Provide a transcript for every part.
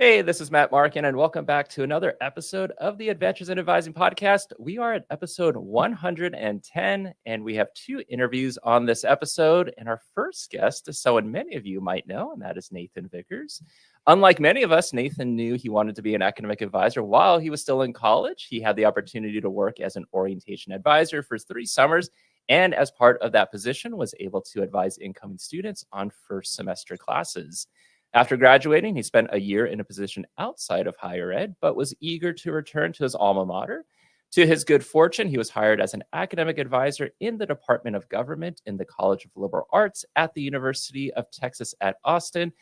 Hey, this is Matt Markin, and welcome back to another episode of the Adventures in Advising podcast. We are at episode 110, and we have two interviews on this episode. And our first guest is someone many of you might know, and that is Nathan Vickers. Unlike many of us, Nathan knew he wanted to be an academic advisor while he was still in college. He had the opportunity to work as an orientation advisor for 3 summers, and as part of that position, was able to advise incoming students on first semester classes. After graduating, he spent a year in a position outside of higher ed, but was eager to return to his alma mater. To his good fortune, he was hired as an academic advisor in the Department of Government in the College of Liberal Arts at the University of Texas at Austin.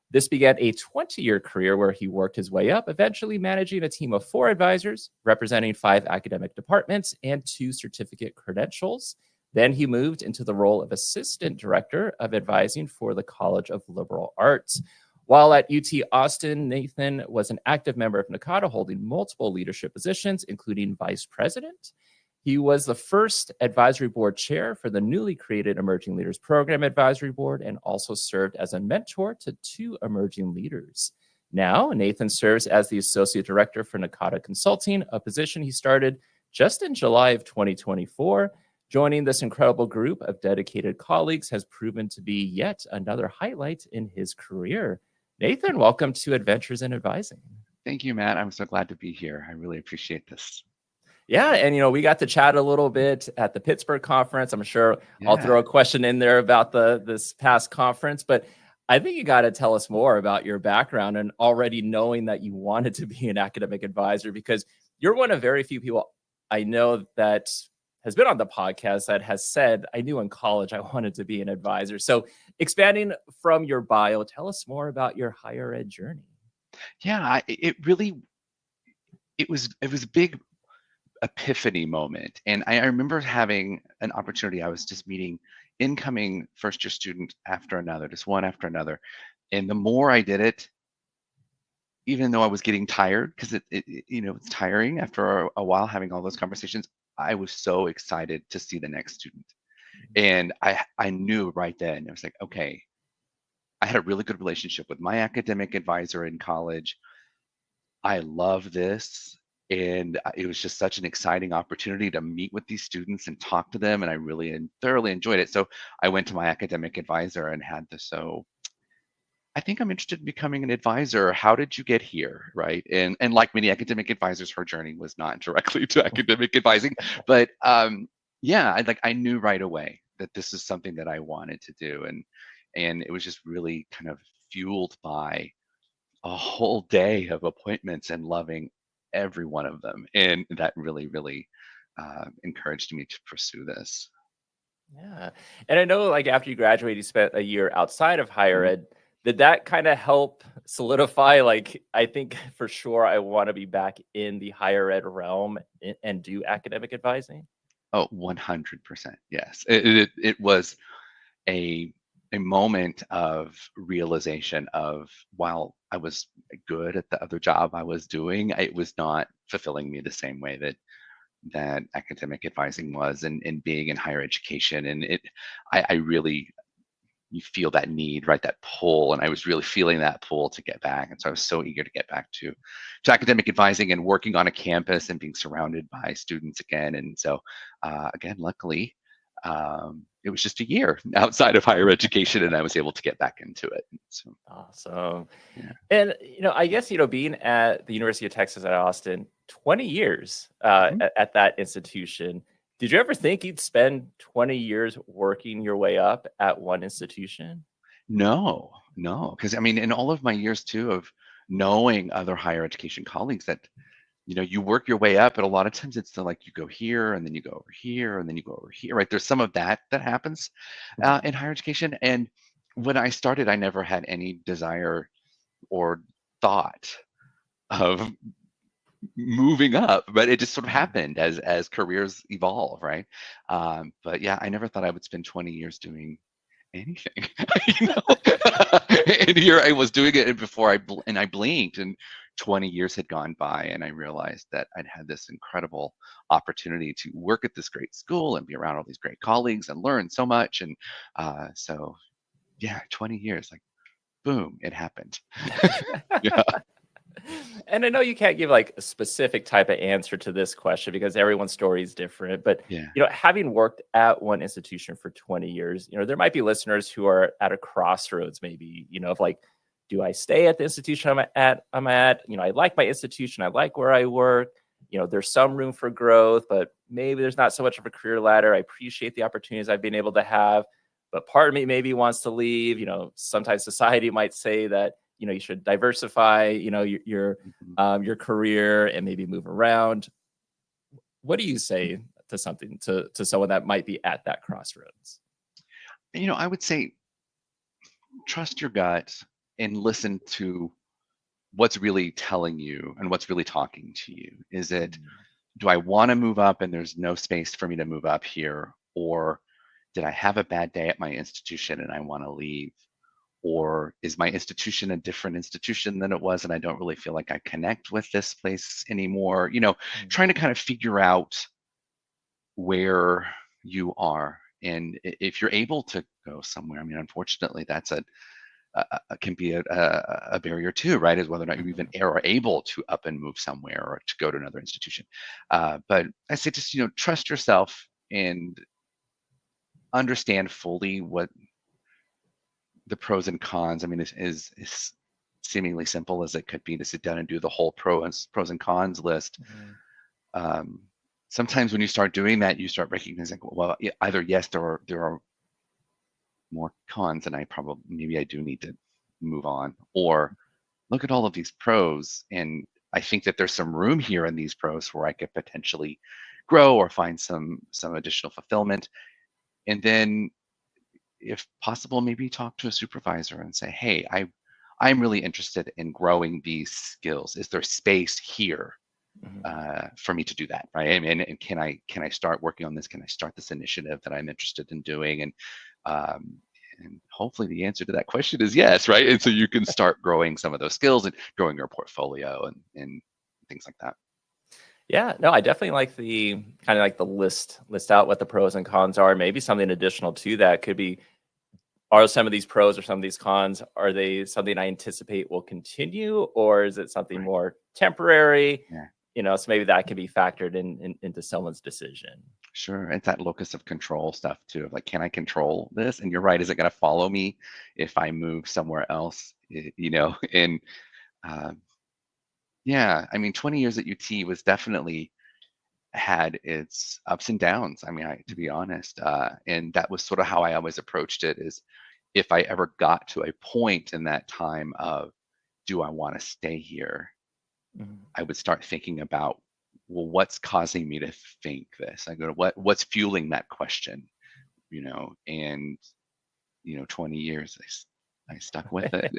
This began a 20-year career where he worked his way up, eventually managing a team of 4 advisors, representing 5 academic departments and 2 certificate credentials. Then he moved into the role of Assistant Director of Advising for the College of Liberal Arts. While at UT Austin, Nathan was an active member of NACADA, holding multiple leadership positions, including Vice President. He was the first advisory board chair for the newly created Emerging Leaders Program Advisory Board and also served as a mentor to 2 emerging leaders. Now, Nathan serves as the Associate Director for NACADA Consulting, a position he started just in July of 2024. Joining this incredible group of dedicated colleagues has proven to be yet another highlight in his career. Nathan, welcome to Adventures in Advising. Thank you, Matt. I'm so glad to be here. I really appreciate this. Yeah, and we got to chat a little bit at the Pittsburgh conference. I'm sure I'll throw a question in there about this past conference, but I think you got to tell us more about your background and already knowing that you wanted to be an academic advisor, because you're one of very few people I know that has been on the podcast that has said, I knew in college I wanted to be an advisor. So expanding from your bio, tell us more about your higher ed journey. Yeah, it was a big epiphany moment. And I remember having an opportunity. I was just meeting incoming first year student after another, just one after another. And the more I did it, even though I was getting tired, because it's tiring after a while having all those conversations, I was so excited to see the next student. And I knew right then, I was like, okay, I had a really good relationship with my academic advisor in college. I love this. And it was just such an exciting opportunity to meet with these students and talk to them. And I really and thoroughly enjoyed it. So I went to my academic advisor and had this, so I think I'm interested in becoming an advisor. How did you get here? Right. And like many academic advisors, her journey was not directly to academic advising, but yeah, I knew right away that this is something that I wanted to do. And it was just really kind of fueled by a whole day of appointments and loving every one of them. And that really, really encouraged me to pursue this. Yeah. And I know after you graduated, you spent a year outside of higher Mhm. ed. Did that kind of help solidify, I think for sure I want to be back in the higher ed realm and do academic advising? Oh, 100%. Yes. It was a moment of realization of, while I was good at the other job I was doing, it was not fulfilling me the same way that academic advising was, and being in higher education. And I really, you feel that need, right? That pull. And I was really feeling that pull to get back. And so I was so eager to get back to academic advising and working on a campus and being surrounded by students again. And so again, luckily, it was just a year outside of higher education and I was able to get back into it. So, Awesome. yeah. And, I guess, being at the University of Texas at Austin, 20 years Mhm. at that institution, did you ever think you'd spend 20 years working your way up at one institution? No, no. Because I mean, in all of my years too of knowing other higher education colleagues, that you work your way up, but a lot of times it's like you go here and then you go over here and then you go over here, right? There's some of that happens in higher education. And when I started, I never had any desire or thought of moving up, but it just sort of happened as careers evolve, right? But yeah, I never thought I would spend 20 years doing anything, you know. And here I was doing it before I blinked, and 20 years had gone by, and I realized that I'd had this incredible opportunity to work at this great school and be around all these great colleagues and learn so much. And so yeah, 20 years, like boom, it happened. Yeah. And I know you can't give like a specific type of answer to this question because everyone's story is different. But Yeah. having worked at one institution for 20 years, there might be listeners who are at a crossroads, maybe, of like, do I stay at the institution I'm at? I like my institution. I like where I work. There's some room for growth, but maybe there's not so much of a career ladder. I appreciate the opportunities I've been able to have, but part of me maybe wants to leave. Sometimes society might say that, you should diversify, Mhm. your career and maybe move around. What do you say to something to someone that might be at that crossroads? I would say trust your gut and listen to what's really telling you and what's really talking to you. Is it, Mm, do I want to move up and there's no space for me to move up here? Or did I have a bad day at my institution and I want to leave? Or is my institution a different institution than it was and I don't really feel like I connect with this place anymore? mm, Trying to kind of figure out where you are. And if you're able to go somewhere, I mean, unfortunately, that's can be a barrier too, right? Is whether or not you even mhm, are able to up and move somewhere or to go to another institution. But I say just trust yourself and understand fully what the pros and cons. I mean, is seemingly simple as it could be to sit down and do the whole pros and cons list. mhm. Um, Sometimes when you start doing that, you start recognizing, well, either yes, there are more cons, and maybe I do need to move on, or look at all of these pros, and I think that there's some room here in these pros where I could potentially grow or find some additional fulfillment. And then, if possible, maybe talk to a supervisor and say, hey, I'm really interested in growing these skills. Is there space here Mhm. for me to do that, right? And can I start working on this? Can I start this initiative that I'm interested in doing? Um, and hopefully the answer to that question is yes, right? And so you can start growing some of those skills and growing your portfolio and things like that. Yeah, no, I definitely like the kind of like the list out what the pros and cons are. Maybe something additional to that could be, are some of these pros or some of these cons, are they something I anticipate will continue, or is it something Right. more temporary? Yeah. So maybe that can be factored into someone's decision. Sure. It's that locus of control stuff too. Of like, can I control this? And you're right. Is it going to follow me if I move somewhere else? And uh, yeah, I mean, 20 years at UT was definitely had its ups and downs. I mean, to be honest, and that was sort of how I always approached it. Is if I ever got to a point in that time of, do I want to stay here? Mhm, I would start thinking about, well, what's causing me to think this? I go to what's fueling that question, and 20 years I stuck with it,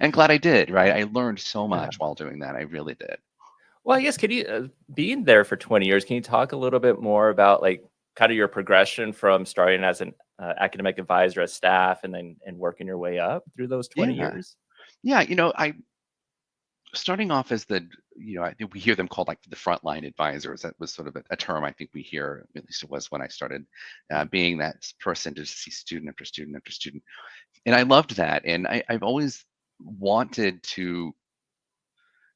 and glad I did, right? I learned so yeah. much while doing that. I really did. Well, I guess could you being there for 20 years, can you talk a little bit more about like kind of your progression from starting as an academic advisor as staff and then working your way up through those 20 Yeah. years? Yeah. I starting off as I think we hear them called like the frontline advisors. That was sort of a term I think we hear, at least it was when I started being that person to see student after student after student. And I loved that. And I've always wanted to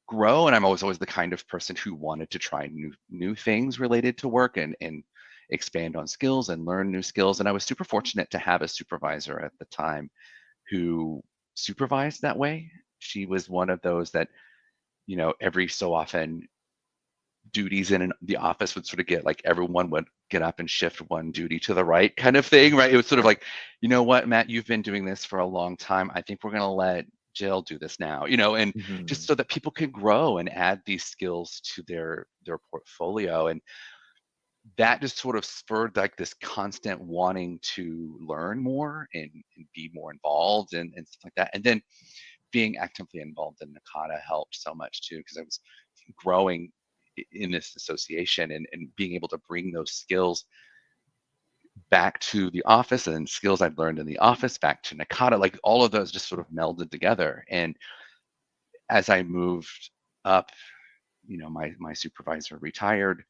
grow, and I'm always the kind of person who wanted to try new things related to work and expand on skills and learn new skills. And I was super fortunate to have a supervisor at the time who supervised that way. She was one of those that, every so often duties in the office would sort of get like everyone would get up and shift one duty to the right kind of thing, right? It was sort of Right. like, you know what, Matt, you've been doing this for a long time. I think we're going to let Jill do this now, and just Mhm. so that people can grow and add these skills to their portfolio. And that just sort of spurred like this constant wanting to learn more and be more involved and stuff like that. And then being actively involved in NACADA helped so much too, because I was growing in this association and being able to bring those skills back to the office and skills I'd learned in the office back to NACADA, like all of those just sort of melded together. And as I moved up, my supervisor retired.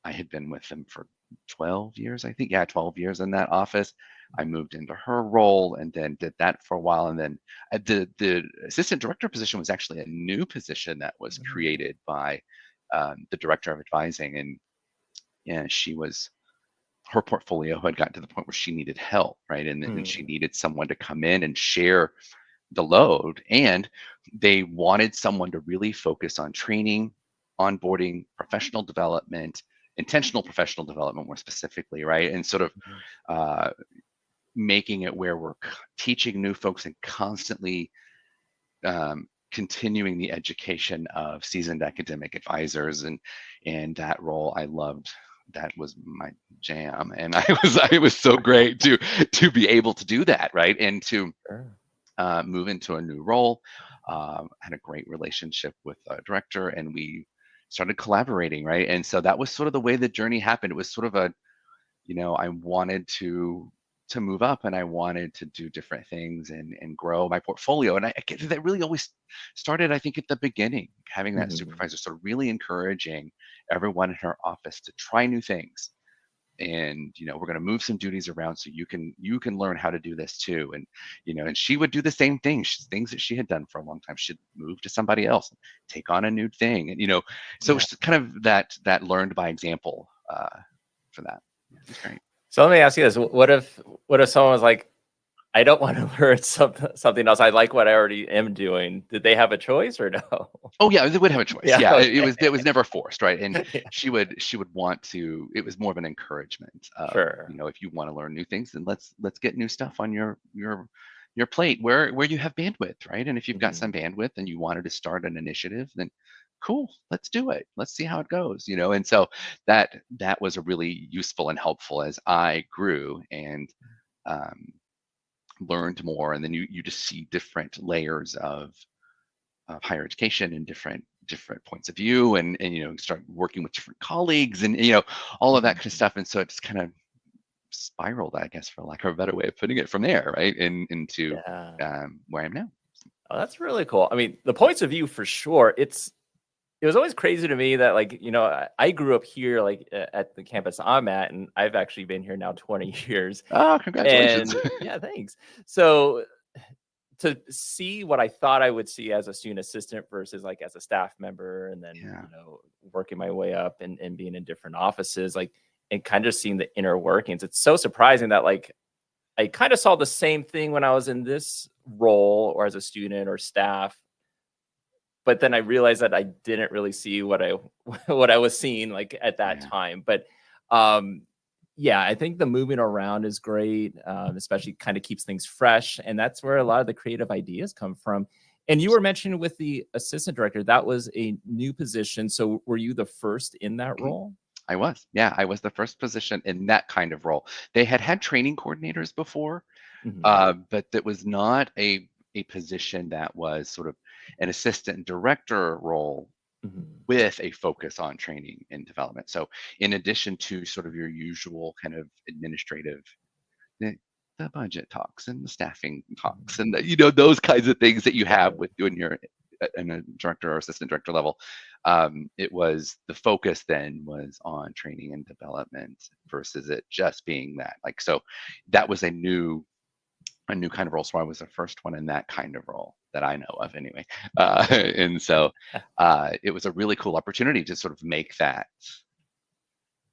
I had been with them for 12 years, I think. Yeah, 12 years in that office. I moved into her role and then did that for a while. And then the assistant director position was actually a new position that was created by the director of advising. And her portfolio had gotten to the point where she needed help, right? And she needed someone to come in and share the load. And they wanted someone to really focus on training, onboarding, professional development, intentional professional development more specifically, right? And sort of making it where we're teaching new folks and constantly continuing the education of seasoned academic advisors. And that role I loved. That was my jam, and it was so great to be able to do that, right? And to move into a new role. Had a great relationship with a director, and we started collaborating, right? And so that was sort of the way the journey happened. It was sort of I wanted to move up, and I wanted to do different things and grow my portfolio. And I that really always started, I think, at the beginning, having that supervisor sort of really encouraging everyone in her office to try new things. And we're going to move some duties around so you can learn how to do this too. And and she would do the same things that she had done for a long time. She'd move to somebody else, take on a new thing, and so it's kind of that learned by example for that. Yeah, it's great. So let me ask you this: what if someone was like, I don't want to learn something else. I like what I already am doing. Did they have a choice or no? Oh yeah, they would have a choice. Yeah, okay. it was never forced, right? And she would want to. It was more of an encouragement. Sure. If you want to learn new things, then let's get new stuff on your plate where you have bandwidth, right? And if you've got some bandwidth and you wanted to start an initiative, then cool, let's do it. Let's see how it goes. And so that was a really useful and helpful as I grew and learned more. And then you just see different layers of higher education and different points of view, and start working with different colleagues and all of that kind of stuff. And so it's kind of spiraled, I guess, for lack of a better way of putting it, from there, right, into where I am now. Oh, that's really cool. I mean, the points of view for sure. It was always crazy to me that, like, I grew up here, like at the campus I'm at, and I've actually been here now 20 years. Oh, congratulations. And yeah, thanks. So to see what I thought I would see as a student assistant versus like as a staff member, and then working my way up and being in different offices, like, and kind of seeing the inner workings. It's so surprising that, like, I kind of saw the same thing when I was in this role or as a student or staff, but then I realized that I didn't really see what I was seeing, like, at that time. But yeah, I think the moving around is great, especially kind of keeps things fresh. And that's where a lot of the creative ideas come from. And you were mentioning with the assistant director, that was a new position. So were you the first in that role? I was. Yeah, I was the first position in that kind of role. They had training coordinators before, but that was not a position that was sort of an assistant director role with a focus on training and development. So in addition to sort of your usual kind of administrative, the budget talks and the staffing talks and those kinds of things that you have with when you're in a director or assistant director level, it was the focus then was on training and development versus it just being that. Like, so that was a new kind of role. So I was the first one in that kind of role that I know of anyway. And so it was a really cool opportunity to sort of make that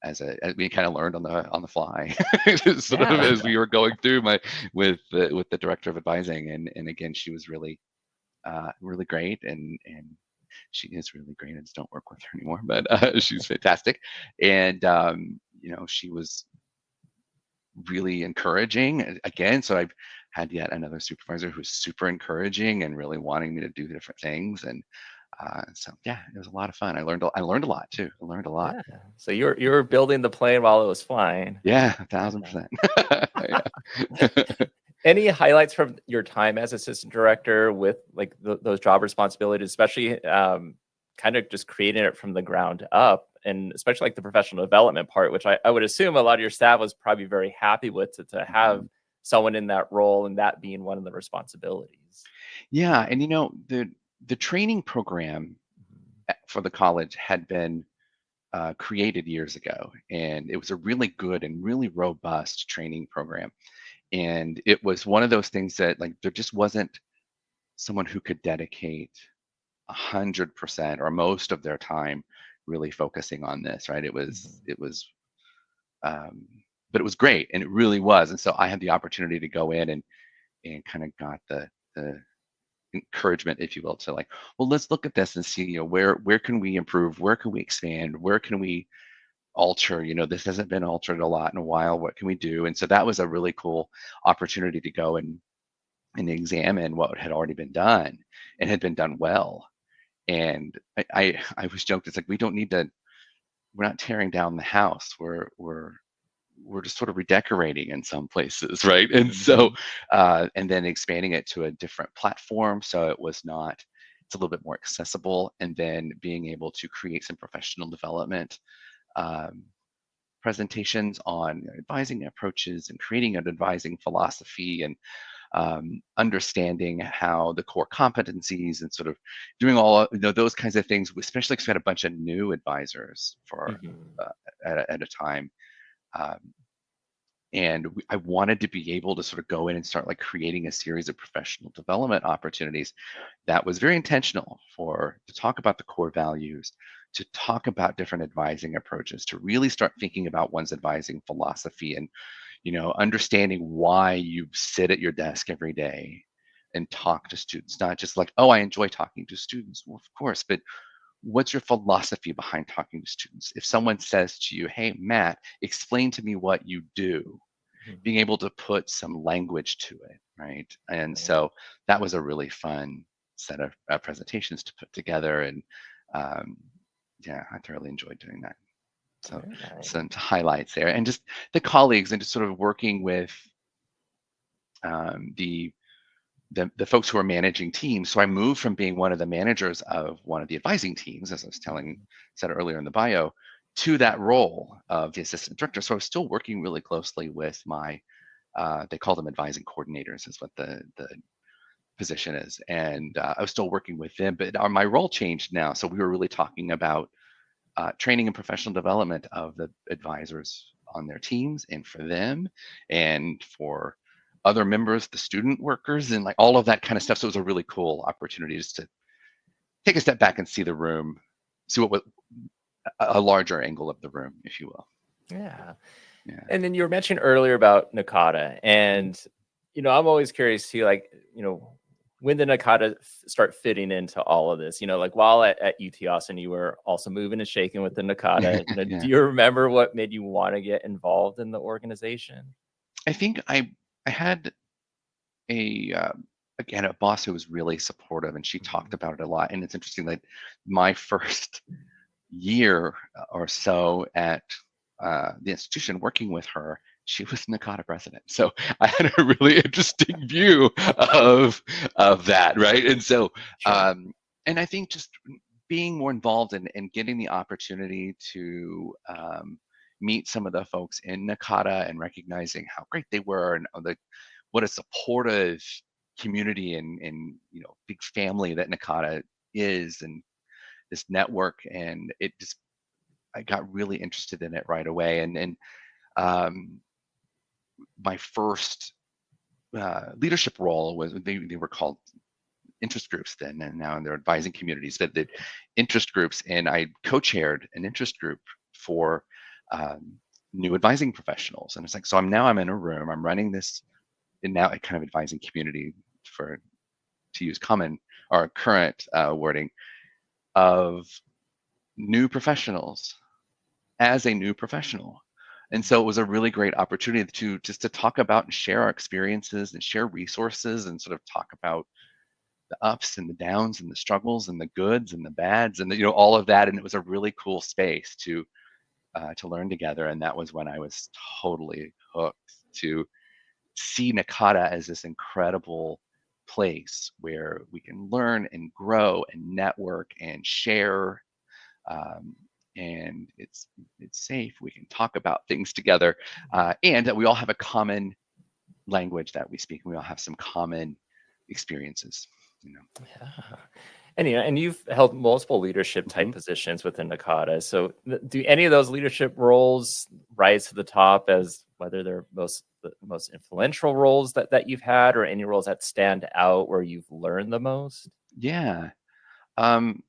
as we kind of learned on the fly sort of as we were going through with the director of advising. And again, she was really great. And she is really great. I just don't work with her anymore, but she's fantastic. And, she was really encouraging again. So I've had yet another supervisor who's super encouraging and really wanting me to do different things. And so yeah, it was a lot of fun. I learned a lot too. I learned a lot. Yeah. So you were building the plane while it was flying. Yeah, 1,000%. Any highlights from your time as assistant director with like those job responsibilities, especially kind of just creating it from the ground up, and especially like the professional development part, which I would assume a lot of your staff was probably very happy with to have someone in that role and that being one of the responsibilities. Yeah, and the training program for the college had been created years ago, and it was a really good and really robust training program. And it was one of those things that, like, there just wasn't someone who could dedicate 100% or most of their time really focusing on this, right? Um, but it was great, and it really was. And so I had the opportunity to go in and kind of got the encouragement, if you will, to like, well, let's look at this and see, where can we improve, where can we expand, where can we alter, this hasn't been altered a lot in a while, what can we do? And so that was a really cool opportunity to go and examine what had already been done and had been done well. And I was joked, it's like, we don't need to, we're not tearing down the house, we're just sort of redecorating in some places, right? And so and then expanding it to a different platform, so it's a little bit more accessible, and then being able to create some professional development presentations on advising approaches and creating an advising philosophy, and understanding how the core competencies and sort of doing all those kinds of things, especially because we had a bunch of new advisors at a time. Um, and I wanted to be able to sort of go in and start like creating a series of professional development opportunities that was very intentional to talk about the core values, to talk about different advising approaches, to really start thinking about one's advising philosophy, and understanding why you sit at your desk every day and talk to students. Not just like, oh, I enjoy talking to students. Well, of course, but what's your philosophy behind talking to students? If someone says to you, hey, Matt, explain to me what you do, being able to put some language to it, right? And so that was a really fun set of presentations to put together. And yeah, I thoroughly enjoyed doing that. So some highlights there, and just the colleagues, and just sort of working with the folks who are managing teams. So I moved from being one of the managers of one of the advising teams, as I was said earlier in the bio, to that role of the assistant director. So I was still working really closely with my, they call them advising coordinators, is what the position is. And I was still working with them, but my role changed now. So we were really talking about training and professional development of the advisors on their teams, and for them, and for other members, the student workers, and like all of that kind of stuff. So it was a really cool opportunity just to take a step back and see the room, see what a larger angle of the room, if you will. Yeah. And then you were mentioning earlier about NACADA, and I'm always curious to, like, when did NACADA start fitting into all of this? Like while at UT Austin, you were also moving and shaking with the NACADA. Yeah. Do you remember what made you want to get involved in the organization? I think I had again, a boss who was really supportive, and she talked about it a lot. And it's interesting that my first year or so at the institution working with her, she was NACADA president. So I had a really interesting view of that, right? And so, and I think just being more involved and getting the opportunity to meet some of the folks in NACADA, and recognizing how great they were, and what a supportive community and big family that NACADA is, and this network. And I got really interested in it right away. And my first leadership role was, they were called interest groups then, and now they're advising communities, but the interest groups, and I co-chaired an interest group for new advising professionals. And it's like, so I'm in a room, I'm running this, and now a kind of advising community, to use common or current wording, of new professionals as a new professional. And so it was a really great opportunity to talk about and share our experiences and share resources, and sort of talk about the ups and the downs and the struggles and the goods and the bads, and all of that. And it was a really cool space to learn together. And that was when I was totally hooked to see NACADA as this incredible place where we can learn and grow and network and share, and it's safe. We can talk about things together, and that we all have a common language that we speak, and we all have some common experiences. Yeah. And and you've held multiple leadership type Mhm. positions within NACADA. So do any of those leadership roles rise to the top as whether they're the most influential roles that you've had, or any roles that stand out where you've learned the most? Yeah. Um,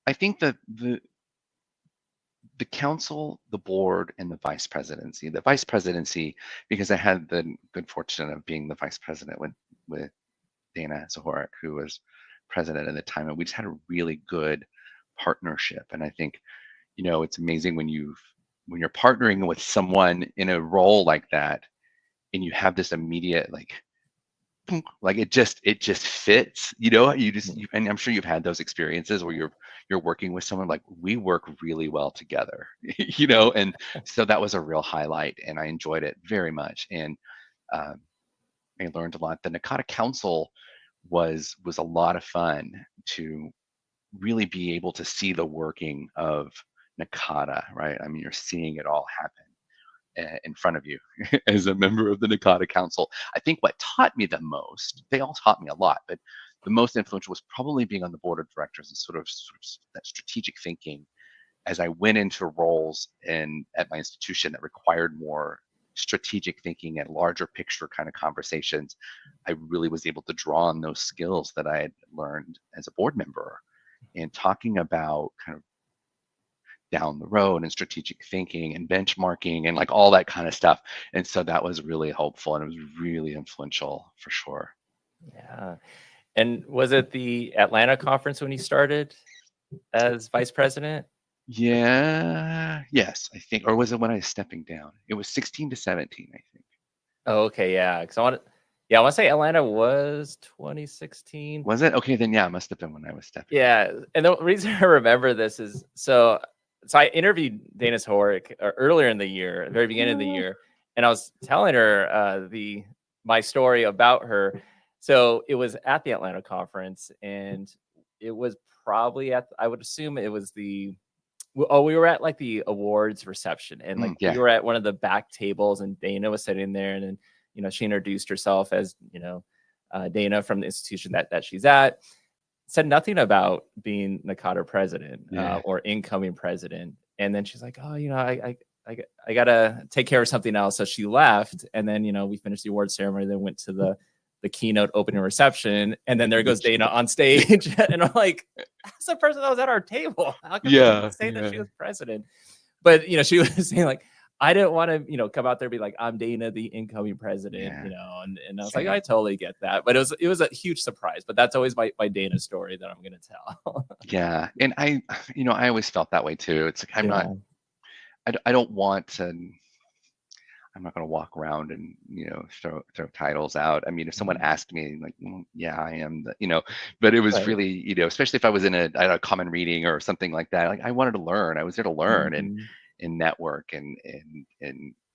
I think that the council, the board, and the vice presidency. The vice presidency, because I had the good fortune of being the vice president with Dana Zahorik, who was president at the time, and we just had a really good partnership. And I think, it's amazing when you're partnering with someone in a role like that, and you have this immediate like it just fits. Mhm. And I'm sure you've had those experiences where you're working with someone, like, we work really well together. And so that was a real highlight, and I enjoyed it very much. And um, I learned a lot. The NACADA Council was a lot of fun to really be able to see the working of NACADA, right? I mean, you're seeing it all happen in front of you as a member of the NACADA Council. I think what taught me the most, they all taught me a lot, but the most influential was probably being on the board of directors and sort of that strategic thinking as I went into roles at my institution that required more strategic thinking and larger picture kind of conversations. I really was able to draw on those skills that I had learned as a board member and talking about kind of down the road and strategic thinking and benchmarking and like all that kind of stuff. And so that was really helpful and it was really influential for sure. Yeah. And was it the Atlanta conference when you started as vice president? Yeah. Yes, I think. Or was it when I was stepping down? It was 16 to 17, I think. Oh, okay, yeah. Because I want to say Atlanta was 2016. Was it? Okay, then yeah, it must have been when I was stepping down. Yeah, and the reason I remember this is so I interviewed Dana Horick earlier in the year, at the very beginning of the year, and I was telling her the my story about her. So it was at the Atlanta conference, and it was probably I would assume it was we were at like the awards reception, and like we Yeah. were at one of the back tables, and Dana was sitting there, and then she introduced herself as Dana from the institution that she's at, said nothing about being NACADA president Yeah. or incoming president. And then she's like, "Oh, I gotta take care of something else." So she left, and then we finished the award ceremony. Then went to the keynote opening reception, and then there goes Dana on stage, and I'm like, "That's the person that was at our table. How come they didn't Yeah. say that she Yeah. was president?" But she was saying like, I didn't want to, come out there and be like, I'm Dana, the incoming president, Yeah. and I was like, I Same. totally get that. But it was a huge surprise. But that's always my Dana story that I'm gonna tell. Yeah. And I always felt that way too. It's like Yeah. I don't want to. I'm not going to walk around and throw titles out. I mean, if someone Mhm. asked me, like, yeah, I am but it was Right. really, especially if I was in a common reading or something like that. Like, I wanted to learn. I was there to learn Mhm. and network and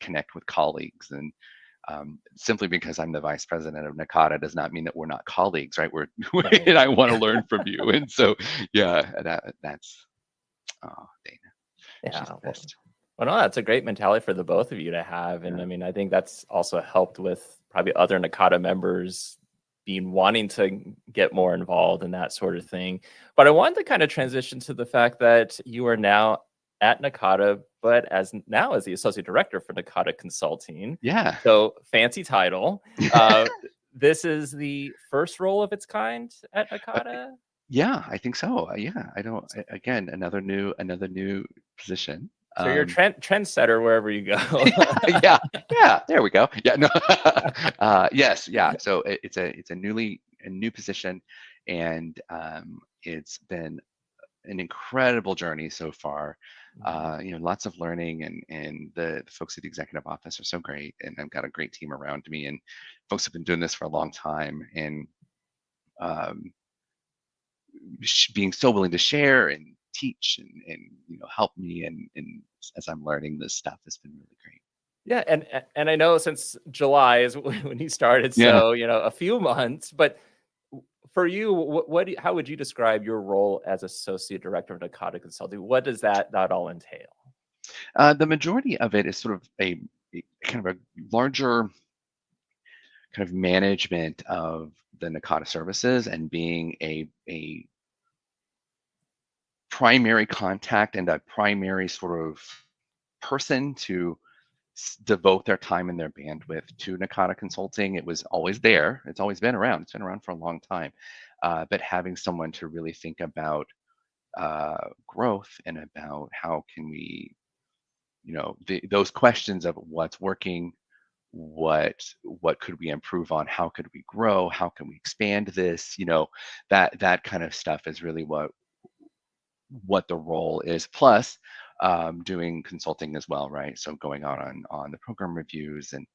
connect with colleagues. And simply because I'm the vice president of NACADA does not mean that we're not colleagues, right? Right. And I want to learn from you. And so, yeah, that's Dana. She's Yeah. the best. Well, no, that's a great mentality for the both of you to have. And Yeah. I mean, I think that's also helped with probably other NACADA members being wanting to get more involved and that sort of thing. But I wanted to kind of transition to the fact that you are now at NACADA, but now as the associate director for NACADA Consulting. Yeah. So fancy title. This is the first role of its kind at NACADA. Yeah, I think so. Yeah, I don't. Again, another new position. So you're a trendsetter wherever you go. Yeah, yeah. There we go. Yeah, no. Yes, yeah. So it's a new position, and it's been an incredible journey so far. Lots of learning, and the folks at the executive office are so great, and I've got a great team around me, and folks have been doing this for a long time, and um, being so willing to share and teach and help me and as I'm learning this stuff has been really great. Yeah, and I know since July is when he started, Yeah. so a few months. But for you, how would you describe your role as associate director of NACADA Consulting? What does that all entail? The majority of it is sort of a kind of a larger kind of management of the NACADA services and being a primary contact and a primary sort of person to devote their time and their bandwidth to NACADA Consulting. It was always there. It's always been around. It's been around for a long time. But having someone to really think about growth and about how can we, those questions of what's working, what could we improve on, how could we grow, how can we expand this, that kind of stuff is really what the role is. Plus, doing consulting as well, right? So going out on the program reviews and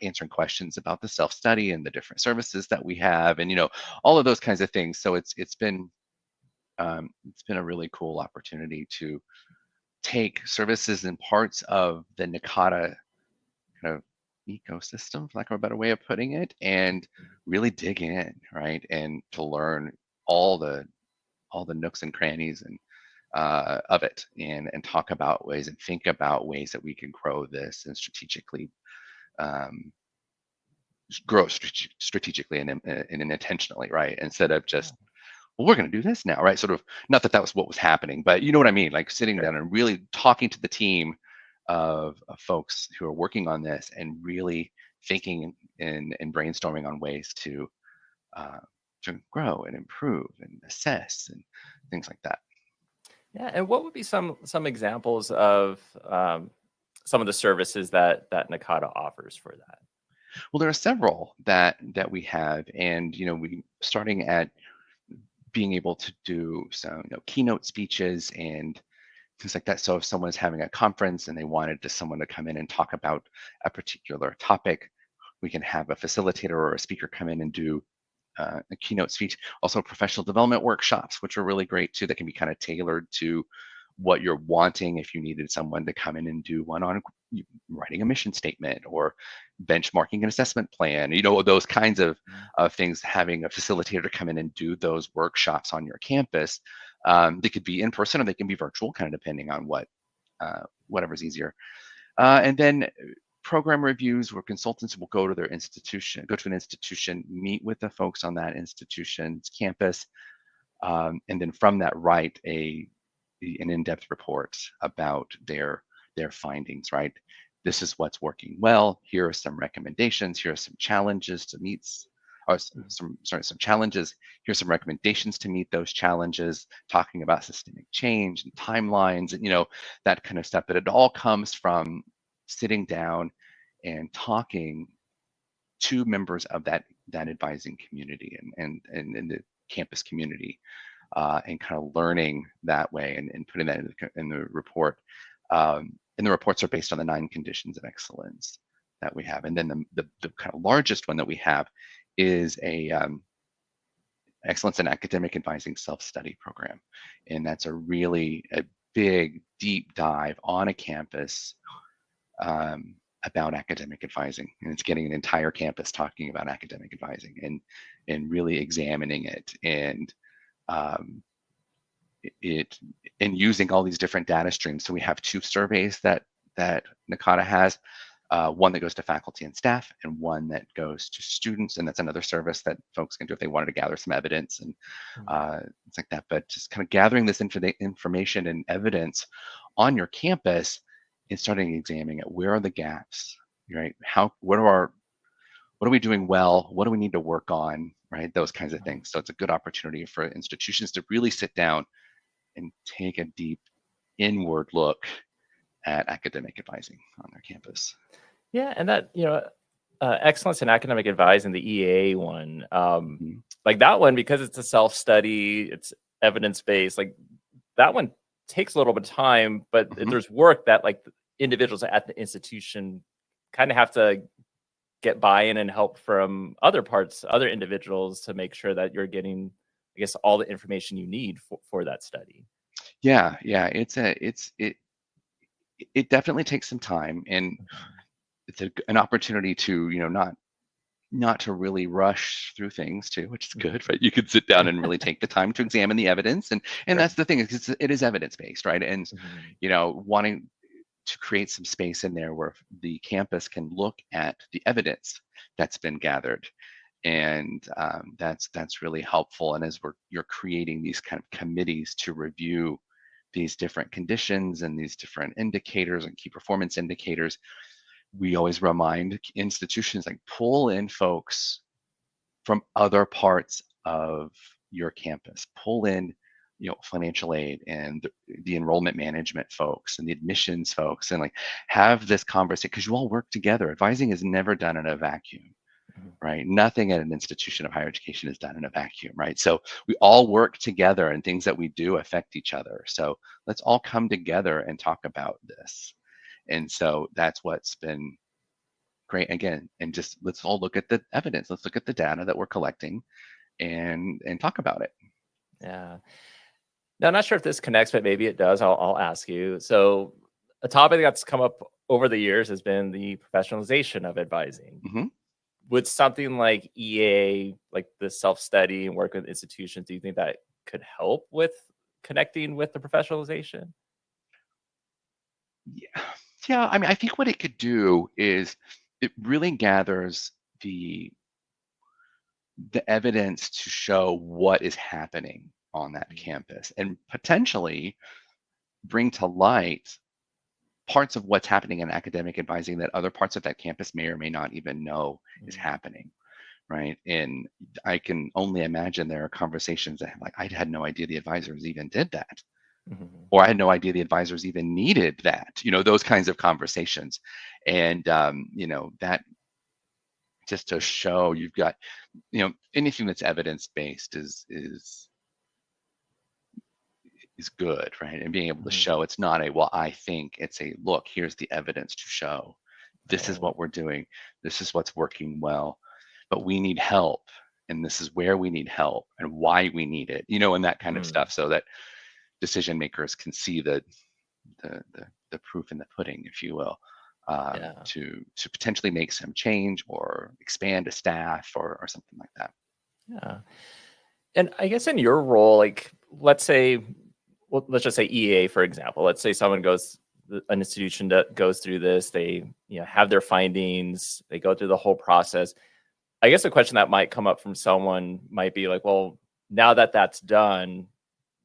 answering questions about the self-study and the different services that we have, and all of those kinds of things. So it's been a really cool opportunity to take services and parts of the NACADA kind of ecosystem, for lack of a better way of putting it, and really dig in, right? And to learn all the nooks and crannies and of it, and talk about ways and think about ways that we can grow this and strategically strategically and intentionally, right? Instead of just, well, we're going to do this now, right? Sort of, not that was what was happening, but you know what I mean? Like sitting down and really talking to the team of folks who are working on this and really thinking and brainstorming on ways to grow and improve and assess and things like that. Yeah, and what would be some examples of some of the services that NACADA offers for that? Well, there are several that we have, and we starting at being able to do some keynote speeches and things like that. So if someone's having a conference and they wanted someone to come in and talk about a particular topic, we can have a facilitator or a speaker come in and do a keynote speech. Also professional development workshops, which are really great too, that can be kind of tailored to what you're wanting. If you needed someone to come in and do one on writing a mission statement or benchmarking an assessment plan, those kinds of things, having a facilitator come in and do those workshops on your campus. They could be in person or they can be virtual, kind of depending on whatever's easier. And then program reviews, where consultants will go to an institution, meet with the folks on that institution's campus, and then from that write an in-depth report about their findings, right? This is what's working well. Here are some recommendations. Here are some challenges to meet, or some challenges. Here's some recommendations to meet those challenges, talking about systemic change and timelines and that kind of stuff. But it all comes from sitting down and talking to members of that advising community and the campus community, and kind of learning that way and putting that in the report. And the reports are based on the 9 conditions of excellence that we have. And then the kind of largest one that we have is a excellence in academic advising self-study program. And that's a big deep dive on a campus about academic advising, and it's getting an entire campus talking about academic advising and really examining it and using all these different data streams. So we have 2 surveys that NACADA has, one that goes to faculty and staff and one that goes to students, and that's another service that folks can do if they wanted to gather some evidence and things like that. But just kind of gathering this information and evidence on your campus and starting examining it. Where are the gaps, right? What are we doing well? What do we need to work on, right? Those kinds of things. So it's a good opportunity for institutions to really sit down and take a deep inward look at academic advising on their campus. Yeah, and that, excellence in academic advising, the EA one, like that one, because it's a self-study, it's evidence-based, like that one takes a little bit of time, but there's work that like the individuals at the institution kind of have to get buy-in and help from other individuals to make sure that you're getting, I guess, all the information you need for that study. Yeah, it definitely takes some time, and it's an opportunity to not to really rush through things too, which is good, right? You could sit down and really take the time to examine the evidence, and that's the thing, is it is evidence-based, right? And wanting to create some space in there where the campus can look at the evidence that's been gathered And that's really helpful. And as you're creating these kind of committees to review these different conditions and these different indicators and key performance indicators, we always remind institutions, like, pull in folks from other parts of your campus. Pull in, financial aid and the enrollment management folks and the admissions folks, and like have this conversation, because you all work together. Advising is never done in a vacuum, Mhm. right? Nothing at an institution of higher education is done in a vacuum, right? So we all work together, and things that we do affect each other. So let's all come together and talk about this. And so that's what's been great. Again, and just let's all look at the evidence. Let's look at the data that we're collecting and talk about it. Yeah. Now, I'm not sure if this connects, but maybe it does. I'll ask you. So, a topic that's come up over the years has been the professionalization of advising. Hmm. Would something like EA, like the self study and work with institutions, do you think that could help with connecting with the professionalization? Yeah. Yeah. I mean, I think what it could do is it really gathers the evidence to show what is happening on that campus, and potentially bring to light parts of what's happening in academic advising that other parts of that campus may or may not even know is Mhm. happening, right? And I can only imagine there are conversations that, like, I had no idea the advisors even did that, Mhm. or I had no idea the advisors even needed that, those kinds of conversations. And that, just to show you've got, anything that's evidence based is good, right? And being able to Mhm. show it's not a, well, I think, it's a, look, here's the evidence to show this is Right. what we're doing, this is what's working well, but we need help, and this is where we need help and why we need it, and that kind of Mhm. stuff, so that decision makers can see the proof in the pudding, if you will, Yeah. to potentially make some change or expand a staff, or something like that. Yeah. And I guess in your role, like, let's say, well, let's just say EA, for example. Let's say someone goes, an institution that goes through this, they, have their findings, they go through the whole process. I guess a question that might come up from someone might be like, well, now that that's done,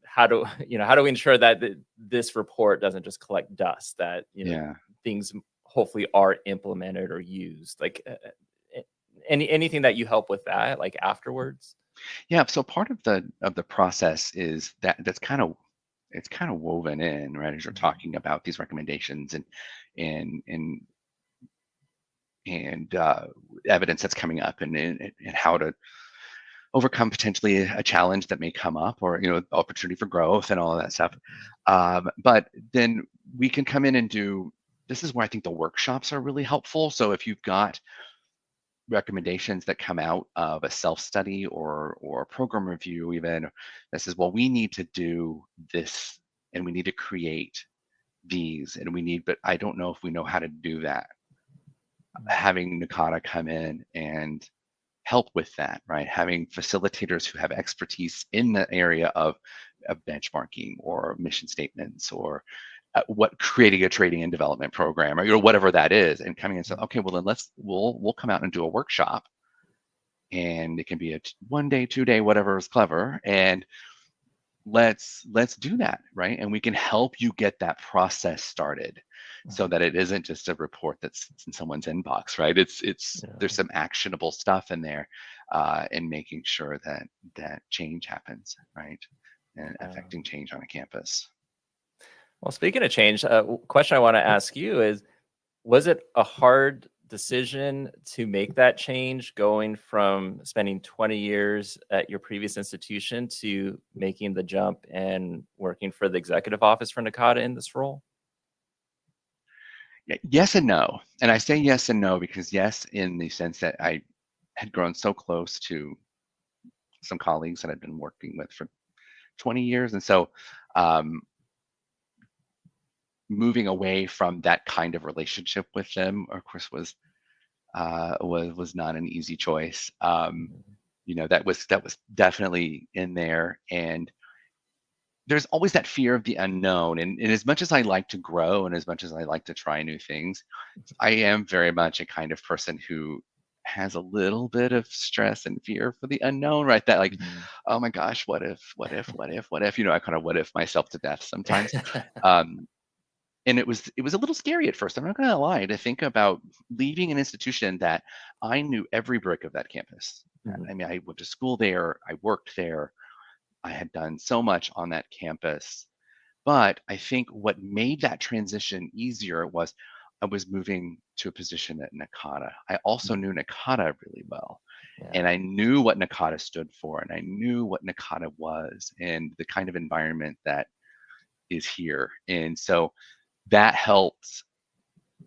how do how do we ensure that this report doesn't just collect dust? That Yeah. things hopefully are implemented or used. Like anything that you help with that, like afterwards. Yeah, so part of the process is that's kind of, it's kind of woven in, right, as you're Mhm. talking about these recommendations and and and evidence that's coming up, and how to overcome potentially a challenge that may come up, or opportunity for growth and all of that stuff. But then we can come in and do, this is where I think the workshops are really helpful. So if you've got recommendations that come out of a self-study or a program review, even, that says, well, we need to do this, and we need to create these, and we need, but I don't know if we know how to do that. Having NACADA come in and help with that, right? Having facilitators who have expertise in the area of benchmarking or mission statements, or what, creating a training and development program, or whatever that is, and coming and say, okay, well then we'll come out and do a workshop, and it can be a 1 day, 2 day, whatever is clever, and let's do that, right? And we can help you get that process started, so Mhm. that it isn't just a report that's in someone's inbox, right? It's Yeah. there's some actionable stuff in there, in making sure that change happens, right? And Yeah. affecting change on a campus. Well, speaking of change, question I want to ask you is: was it a hard decision to make that change, going from spending 20 years at your previous institution to making the jump and working for the executive office for NACADA in this role? Yes and no. And I say yes and no because, yes, in the sense that I had grown so close to some colleagues that I'd been working with for 20 years. And so, um, moving away from that kind of relationship with them, of course, was not an easy choice. Mhm. That was definitely in there, and there's always that fear of the unknown. And as much as I like to grow, and as much as I like to try new things, I am very much a kind of person who has a little bit of stress and fear for the unknown, right? That like, Mhm. oh my gosh, what if, I kind of what if myself to death sometimes. Um, and it was a little scary at first. I'm not gonna lie, to think about leaving an institution that I knew every brick of that campus. Mhm. I mean, I went to school there, I worked there, I had done so much on that campus. But I think what made that transition easier was I was moving to a position at NACADA. I also Mhm. knew NACADA really well. And Yeah. I knew what NACADA stood for, and I knew what NACADA was, and the kind of environment that is here. And so that helped,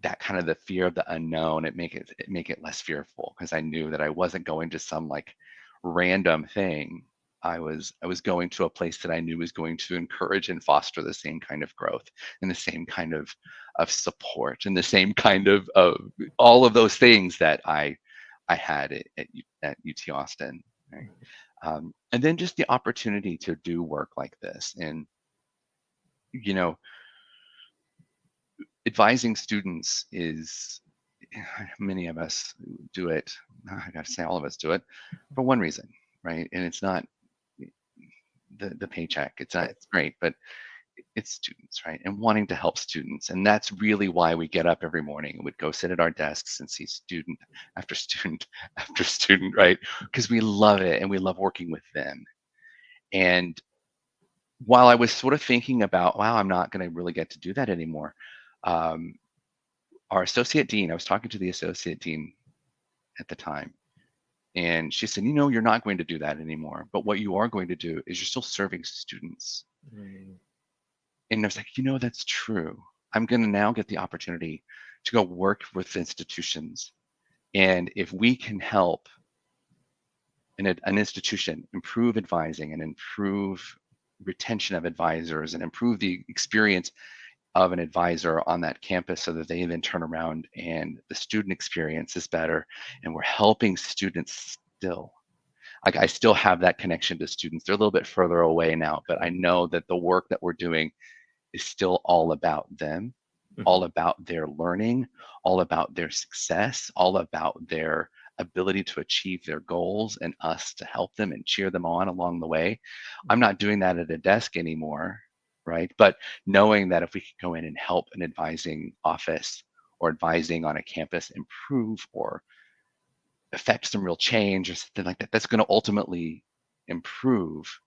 that kind of the fear of the unknown, it make it less fearful, because I knew that I wasn't going to some like random thing. I was going to a place that I knew was going to encourage and foster the same kind of growth and the same kind of support and the same kind of all of those things that I had at UT Austin, right? And then just the opportunity to do work like this, and you know advising students is, many of us do it. I got to say, all of us do it for one reason, right? And it's not the paycheck. It's not. It's great, but it's students, right? And wanting to help students, and that's really why we get up every morning and would go sit at our desks and see student after student after student, right? Because we love it and we love working with them. And while I was sort of thinking about, wow, I'm not going to really get to do that anymore. Um, our associate dean, I was talking to the associate dean at the time, and she said, you're not going to do that anymore. But what you are going to do is you're still serving students. Mhm. And I was like, that's true. I'm going to now get the opportunity to go work with institutions. And if we can help an institution improve advising and improve retention of advisors and improve the experience of an advisor on that campus, so that they then turn around and the student experience is better, and we're helping students still. Like, I still have that connection to students. They're a little bit further away now, but I know that the work that we're doing is still all about them, all Mhm. about their learning, all about their success, all about their ability to achieve their goals, and us to help them and cheer them on along the way. I'm not doing that at a desk anymore, right? But knowing that if we could go in and help an advising office or advising on a campus improve or affect some real change or something like that, that's going to ultimately improve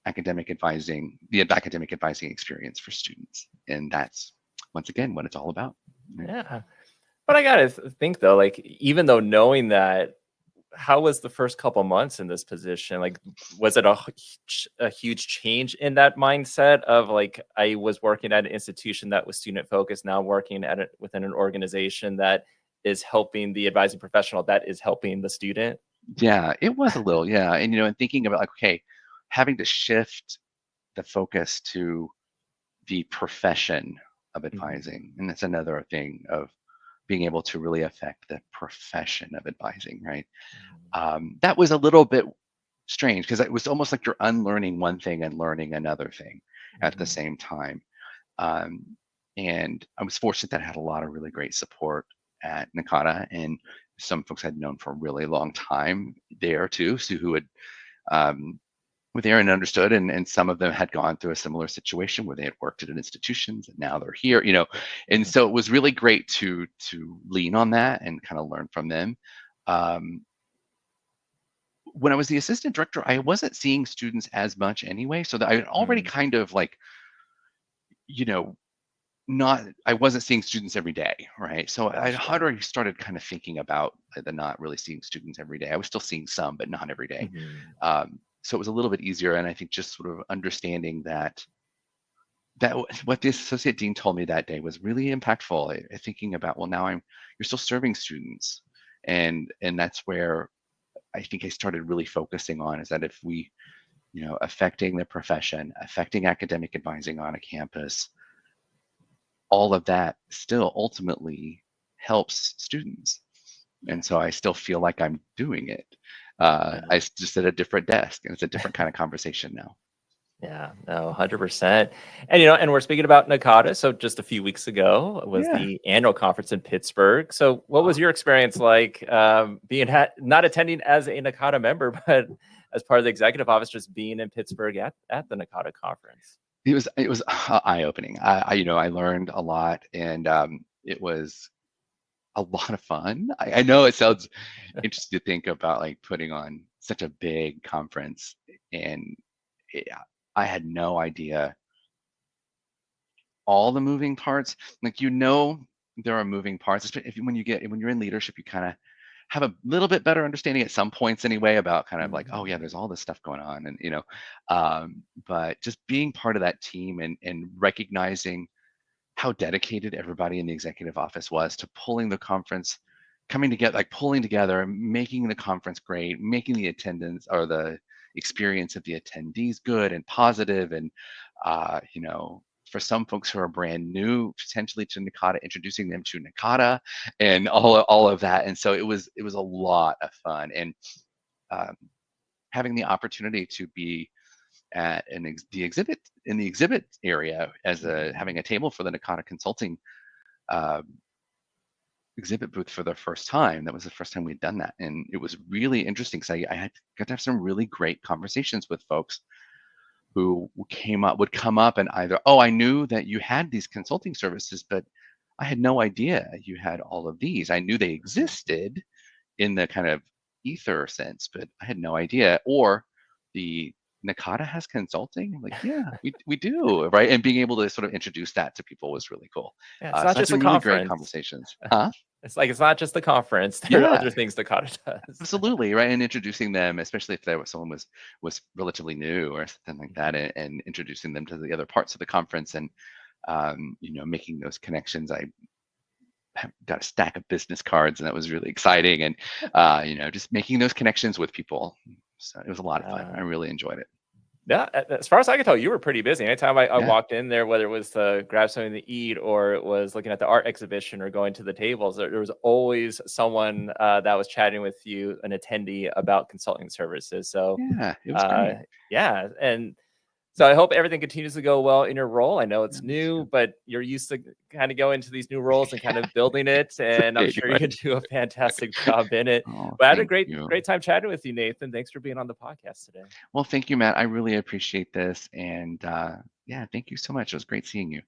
the academic advising experience for students. And that's, once again, what it's all about. Right? Yeah. But I gotta think though, like even though knowing that, how was the first couple months in this position? Like, was it a huge change in that mindset of like I was working at an institution that was student focused, now working at it within an organization that is helping the advising professional that is helping the student? Yeah, it was a little, yeah. And thinking about like, okay, having to shift the focus to the profession of Mhm. advising. And that's another thing of being able to really affect the profession of advising, right? Mhm. That was a little bit strange, because it was almost like you're unlearning one thing and learning another thing at the Mhm. same time. Um, and I was fortunate that I had a lot of really great support at NACADA, and some folks I'd known for a really long time there too, so who had um, were there and understood, and some of them had gone through a similar situation where they had worked at institutions and now they're here, and Mhm. so it was really great to lean on that and kind of learn from them. Um, when I was the assistant director, I wasn't seeing students as much anyway, so that I had already Mm. kind of like, you know, not I wasn't seeing students every day, right? So I had Gotcha. already started kind of thinking about the not really seeing students every day. I was still seeing some, but not every day. Mhm. So it was a little bit easier, and I think just sort of understanding what the associate dean told me that day was really impactful. Thinking about, well, now you're still serving students, and that's where I think I started really focusing on, is that if we, affecting the profession, affecting academic advising on a campus, all of that still ultimately helps students. Yeah. And so I still feel like I'm doing it. Yeah. Just at a different desk, and it's a different kind of conversation now. Yeah, no, 100%. And, you know, and we're speaking about NACADA. So just a few weeks ago was Yeah. the annual conference in Pittsburgh. So what was your experience like being not attending as a NACADA member, but as part of the executive office, just being in Pittsburgh at the NACADA conference? It was eye-opening. I learned a lot, and it was a lot of fun. I know it sounds interesting to think about like putting on such a big conference, and yeah, I had no idea all the moving parts. Like there are moving parts, especially when you're in leadership, you kind of have a little bit better understanding at some points anyway about kind of like, oh yeah, there's all this stuff going on, and but just being part of that team and recognizing how dedicated everybody in the executive office was to pulling the conference, coming together, like pulling together, making the conference great, making the attendance or the experience of the attendees good and positive, and for some folks who are brand new potentially to NACADA, introducing them to NACADA and all of that. And so it was a lot of fun, and um, having the opportunity to be at the exhibit in the exhibit area as having a table for the NACADA Consulting uh, exhibit booth for the first time. That was the first time we'd done that, and it was really interesting because got to have some really great conversations with folks who would come up and either, oh, I knew that you had these consulting services, but I had no idea you had all of these. I knew they existed in the kind of ether sense, but I had no idea. Or the NACADA has consulting. I'm like, yeah, we do, right? And being able to sort of introduce that to people was really cool. Yeah, it's not So I had just a some really great conference. conversations. Huh? It's like it's not just the conference. There are Yeah, other things NACADA does. absolutely, right. And introducing them, especially if someone was relatively new or something like that, and introducing them to the other parts of the conference, and making those connections. I got a stack of business cards, and that was really exciting. And just making those connections with people. So it was a lot of fun. I really enjoyed it. Yeah, as far as I can tell, you were pretty busy. Anytime I Yeah, walked in there, whether it was to grab something to eat or it was looking at the art exhibition or going to the tables, there was always someone that was chatting with you, an attendee, about consulting services. So, yeah, it was uh, great. yeah, and so I hope everything continues to go well in your role. I know Yeah, it's me new, too. but you're used to kind of going into these new roles and kind of building it. It's a And I'm thing, sure you right? can do a fantastic job in it. Oh, But I had a thank great, you. great time chatting with you, Nathan. Thanks for being on the podcast today. Well, thank you, Matt. I really appreciate this, and yeah, thank you so much. It was great seeing you.